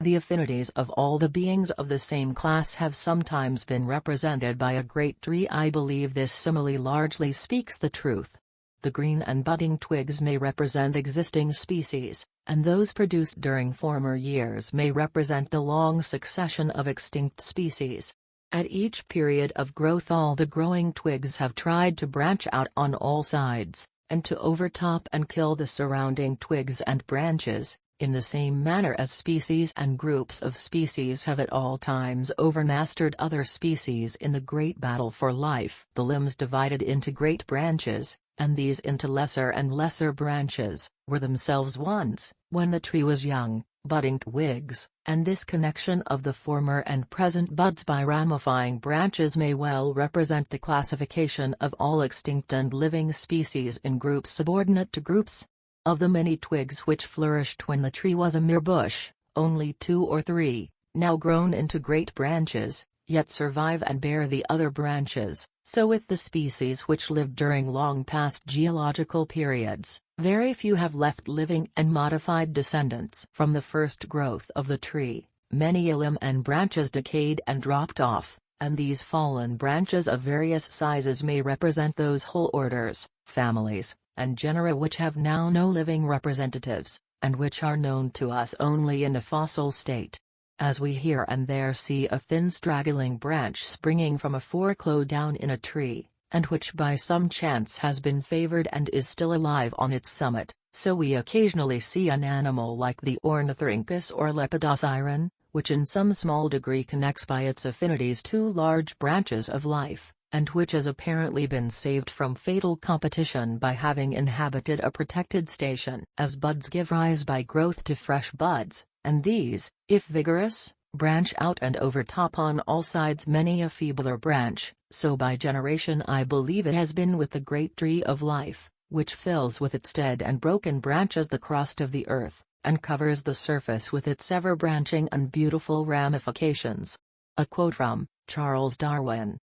The affinities of all the beings of the same class have sometimes been represented by a great tree. I believe this simile largely speaks the truth. The green and budding twigs may represent existing species, and those produced during former years may represent the long succession of extinct species. At each period of growth all the growing twigs have tried to branch out on all sides, and to overtop and kill the surrounding twigs and branches, in the same manner as species and groups of species have at all times overmastered other species in the great battle for life. The limbs divided into great branches, and these into lesser and lesser branches, were themselves once, when the tree was young, budding twigs, and this connection of the former and present buds by ramifying branches may well represent the classification of all extinct and living species in groups subordinate to groups. Of the many twigs which flourished when the tree was a mere bush, only 2 or 3, now grown into great branches, yet survive and bear the other branches. So with the species which lived during long past geological periods, very few have left living and modified descendants. From the first growth of the tree, many limb and branches decayed and dropped off, and these fallen branches of various sizes may represent those whole orders, families, and genera which have now no living representatives, and which are known to us only in a fossil state. As we here and there see a thin straggling branch springing from a fork low down in a tree, and which by some chance has been favoured and is still alive on its summit, so we occasionally see an animal like the Ornithorhynchus or Lepidosiren, which in some small degree connects by its affinities 2 large branches of life, and which has apparently been saved from fatal competition by having inhabited a protected station. As buds give rise by growth to fresh buds, and these, if vigorous, branch out and overtop on all sides many a feebler branch, so by generation I believe it has been with the great tree of life, which fills with its dead and broken branches the crust of the earth, and covers the surface with its ever-branching and beautiful ramifications. A quote from Charles Darwin.